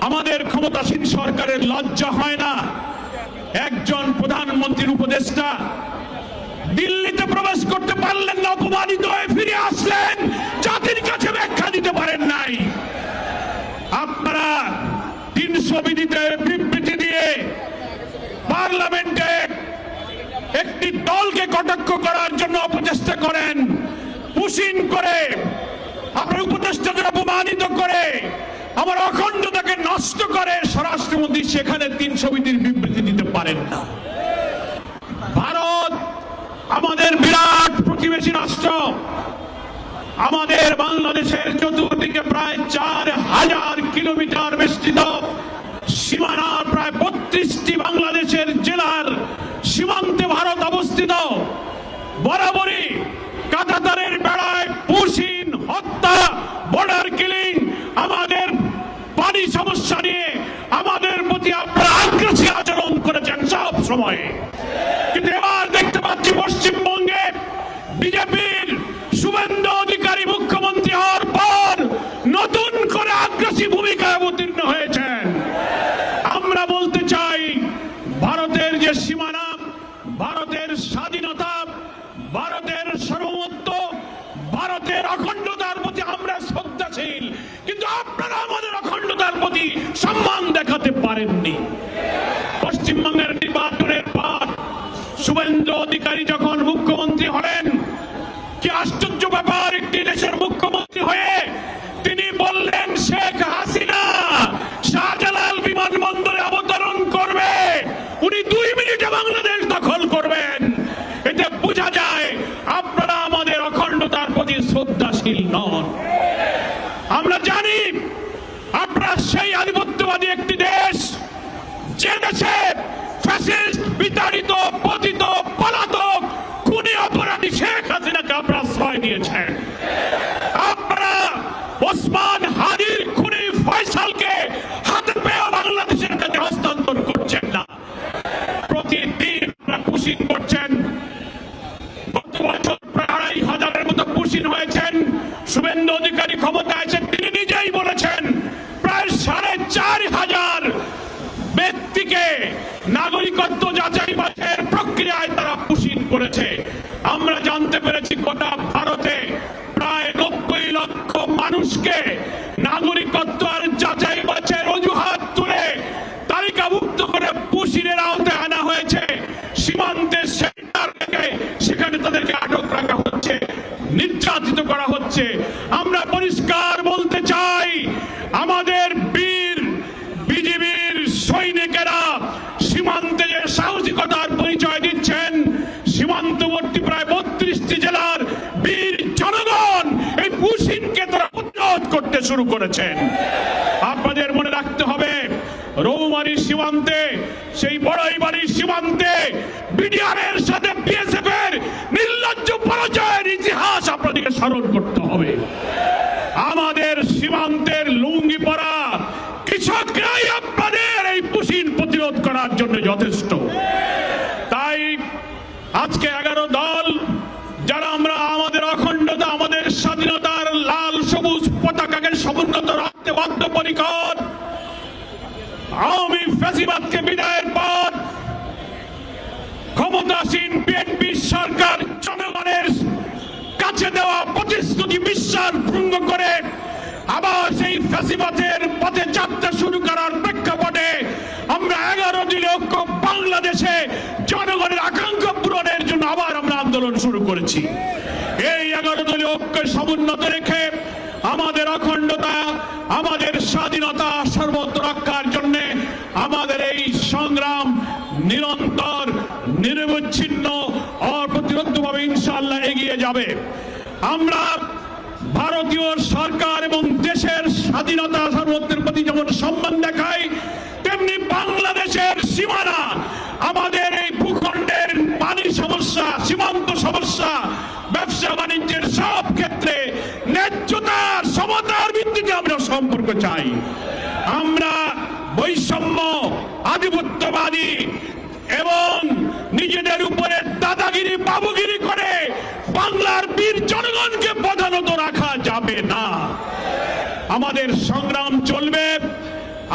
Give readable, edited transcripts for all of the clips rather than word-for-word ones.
আমাদের ক্ষমতাসীন সরকারের লজ্জা হয় না? একজন প্রধানমন্ত্রীর উপদেষ্টা দিল্লিতে প্রবেশ করতে পারলেন না, অপমানিত হয়ে ফিরে আসলেন, জাতির কাছে ব্যাখ্যা দিতে পারেন নাই। আপনারা 300 বিধিতে বিবৃতি দিয়ে পার্লামেন্টে একটি দলকে কটাক্ষ করার জন্য অপচেষ্টা করেন, পুশিন করে, আপনার উপদেষ্টাদের অপমানিত করে, আমার অখণ্ডতাকে নষ্ট করে স্বরাষ্ট্রমন্ত্রী সেখানে 300 বিধির বিবৃতি দিতে পারেন না। ভারত আমাদের বিরাট প্রতিবেশী রাষ্ট্র। আমাদের বাংলাদেশের চতুর্দিকে প্রায় 4000 কিলোমিটার বেষ্টিত সীমানার প্রায় 32টি বাংলাদেশের জেলার সীমান্তে ভারত অবস্থিত। বরাবরই কাঁটাতারের বেড়ায় পুশিন, হত্যা, বর্ডার কিলিং, আমাদের পানি সমস্যা নিয়ে আমাদের প্রতি আপনারা আগ্রাসী আচরণ করেছেন সব সময়। কিন্তু এবার দেখতে পাচ্ছি পশ্চিমবঙ্গে বিজেপির শুভেন্দু অধিকারী মুখ্যমন্ত্রী হওয়ার পর নতুন করে আগ্রাসী ভূমিকায় অবতীর্ণ হয়েছেন। আমরা বলতে চাই, ভারতের যে সীমানা, ভারতের স্বাধীনতা, ভারতের সার্বভৌমত্ব, ভারতের অখণ্ডতার প্রতি আমরা শ্রদ্ধাশীল, কিন্তু আপনারা আমাদের অখণ্ডতার প্রতি সম্মান দেখাতে পারেননি। পশ্চিমবঙ্গের নির্বাচনের পর শুভেন্দু অধিকারী যখন মুখ্যমন্ত্রী হলেন, কি আশ্চর্য ব্যাপার, একটি দেশের মুখ্যমন্ত্রী হয়ে তিনি বললেন শেখ হাসিনা শাহজালাল বিমানবন্দরে অবতরণ করবে, উনি 2 মিনিটে বাংলাদেশ দখল করবেন। এতে বোঝা যায় আপনারা আমাদের অখণ্ডতার প্রতি শ্রদ্ধাশীল নন। আমরা জানি আপনারা সেই আধিপত্যবাদী একটি দেশ, যে দেশে ফ্যাসিস্ট, বিতাড়িত, পতিত, পলাতক, খুনি অপরাধী শেখ হাসিনাকে আপনারা আশ্রয় দিয়েছেন। আপনারা ওসমান হাদির খুনি ফয়সালকে হাতে পেয়ে বাংলাদেশের কাছে হস্তান্তর করছেন না। প্রতিদিন আপনারা পুশিন করছেন। গত বছর প্রায় 2500-এর মতো পুশিন হয়েছেন। শুভেন্দু অধিকারী ক্ষমতা এসে তিনি নিজেই বলেছেন প্রায় 4500 ব্যক্তিকে নাগরিকত্ব যাচাই বাছাইয়ের প্রক্রিয়ায় তারা পুশিন করেছে। আমরা জানতে পেরেছি গোটা ভারতে প্রায় 90 লক্ষ মানুষকে নাগরিকত্ব আর যাচাই বাছাইয়ের অজুহাত তুলে তালিকাভুক্ত করে পুশিনের আওতায় আনা হয়েছে। সীমান্তে সেন্টার থেকে সেখানে তাদেরকে আটক রাখা হচ্ছে, নির্যাতিত করা হচ্ছে। আমরা পরিষ্কার বলতে চাই, আমাদের বীর বিজিবির সৈনিকেরা সীমান্তে যে সাহসিকতার পরিচয় দিচ্ছেন, সীমান্তবর্তী প্রায় 32টি জেলার বীর জনগণ এই পুশিনকে তারা প্রতিরোধ করতে শুরু করেছেন। আপনাদের মনে রাখতে হবে, রৌমারী সীমান্তে, সেই বড়াইবাড়ির সীমান্তে বিডিআরের সাথে বিএসএফ এর নির্লজ্জ পরাজয়ের ইতিহাস আপনাদেরকে স্মরণ করতে হবে। আমাদের সীমান্তের লুঙ্গি পরা কৃষকরাই আপনাদের এই পুশিন প্রতিরোধ করার জন্য যথেষ্ট। তাই আজকে 11 দল যারা আমরা আমাদের অখণ্ডতা, আমাদের স্বাধীনতার লাল সবুজ পতাকাকে সমুন্নত রাখতে বদ্ধপরিকর, আওয়ামী ফ্যাসিবাদকে বিদায়ের পর ক্ষমতাসীন বিএনপি সরকার জনগণের কাছে দেওয়া প্রতিশ্রুতি বিশ্বাস ভঙ্গ করে আবার সেই ফ্যাসিবাদের পথে যাত্রা শুরু করার প্রেক্ষাপটে আমরা 11 দলীয় ঐক্য বাংলাদেশে জনগণের আকাঙ্ক্ষা পূরণের জন্য আবার আমরা আন্দোলন শুরু করেছি। এই 11 দলীয় ঐক্য সমুন্নত রেখে আমাদের অখণ্ডতা, আমাদের স্বাধীনতা সর্বত্র রক্ষার জন্য আমাদের এই সংগ্রাম নিরন্তর, নিরবচ্ছিন্ন, অপ্রতিরোধ্যভাবে ইনশাআল্লাহ এগিয়ে যাবে। আমরা ভারতীয় সরকার এবং দেশের স্বাধীনতা সার্বভৌমত্বের প্রতি যেমন সম্মান দেখাই, তেমনি বাংলাদেশের সীমানা, আমাদের এই ভূখণ্ডের পানির সমস্যা, সীমান্ত সমস্যা, ব্যবসা বাণিজ্যের সব ক্ষেত্রে ন্যায্যতার, সমতার ভিত্তিতে আমরা সম্পর্ক চাই। আমরা বৈষম্য, আধিপত্যবাদী এবং নিজেদের উপরে দাদাগিরি, বাবুগিরি করে বাংলার বীর জনগণকে প্রধানত রাখা যাবে না। আমাদের সংগ্রাম চলবে।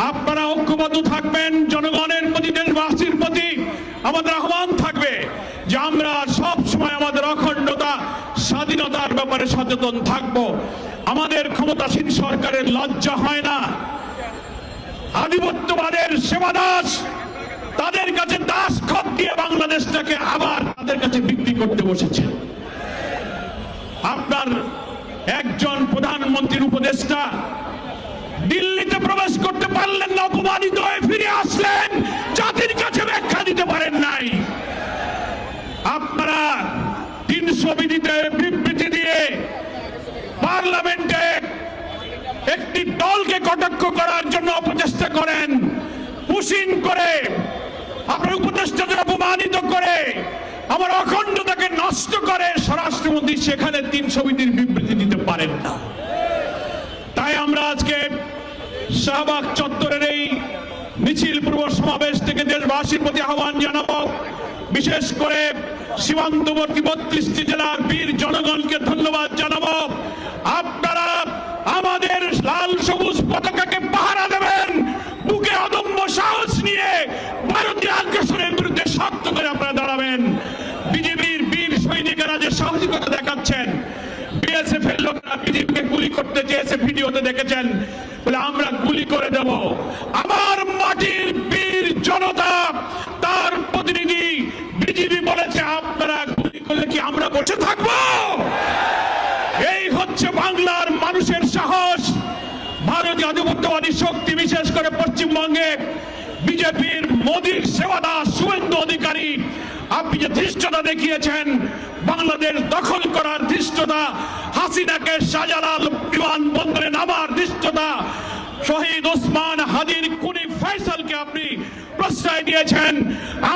আপনারা ঐক্যবদ্ধ থাকবেন। জনগণের প্রতি, দেশবাসীর প্রতি আমাদের আহ্বান থাকবে যে আমরা সব সময় আমাদের অখণ্ডতা, স্বাধীনতার ব্যাপারে সচেতন থাকব। আমাদের ক্ষমতাসীন সরকারের লজ্জা হয় না। আধিপত্যবাদের সেবাদাস, তাদের কাছে দাস খত দিয়ে বাংলাদেশটাকে আবার তাদের কাছে বিক্রি করতে বসেছে। আপনার একজন প্রধানমন্ত্রীর উপদেষ্টা দিল্লিতে প্রবেশ করতে পারলেন না, অপমানিত হয়ে ফিরে আসলেন, জাতির কাছে ব্যাখ্যা দিতে পারেন নাই। আপনারা 300 বিধিতে বিবৃতি দিয়ে পার্লামেন্টে একটি দলকে কটাক্ষ করার জন্য অপচেষ্টা করেন, পুশিং করে, আপনার উপদেষ্টাদের অপমানিত করে, আমার অখণ্ডতাকে নষ্ট করে স্বরাষ্ট্রমন্ত্রী সেখানে 300 বিধির বিবৃতি দিতে পারেন না। তাই আমরা আজকে শাহবাগ চত্বরের এই মিছিল পূর্ব সমাবেশ থেকে দেশবাসীর প্রতি আহ্বান জানাবো। বিশেষ করে সীমান্তবর্তী 32টি জেলার বীর জনগণকে ধন্যবাদ জানাবো। আপনারা আমাদের লাল সবুজ পতাকাকে পাহারা দেবেন, বুকে অদম্য সাহস নিয়ে ভারতীয় আগ্রাসনের বিরুদ্ধে শক্ত করে আপনারা দাঁড়াবেন। বিজেপির বীর সৈনিকেরা যে সাহসিকতা দেখাচ্ছেন, বিএসএফ এর লোকেরা বিজেপিকে গুলি করতে চেয়েছে, ভিডিওতে দেখেছেন, বলে আমরা গুলি করে দেব। আমার মাটির বীর জনতা, তার প্রতিনিধি বিজেপি বলেছে আপনারা গুলি করলে কি আমরা বসে থাকবো? এই হচ্ছে বাংলার মানুষের সাহস। ভারতীয় আধিপত্যবাদী শক্তি, বিশেষ করে পশ্চিমবঙ্গে বিজেপির মোদীর সেবাদাস শুভেন্দু অধিকারী, আপনি যে ধৃষ্টতা দেখিয়েছেন, বাংলাদেশ দখল করার ধৃষ্টতা, হাসিনাকে শাহজালাল বিমানবন্দরে নামার ধৃষ্টতা, শহীদ ওসমান হাদির খুনি ফয়সালকে আপনি প্রশ্রয় দিয়েছেন।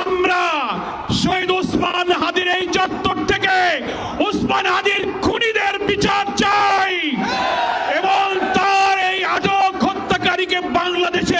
আমরা শহীদ ওসমান হাদির এই চত্বর থেকে ওসমান হাদির খুনিদের বিচার চাই এবং তার এই আজব হত্যাকারীকে বাংলাদেশে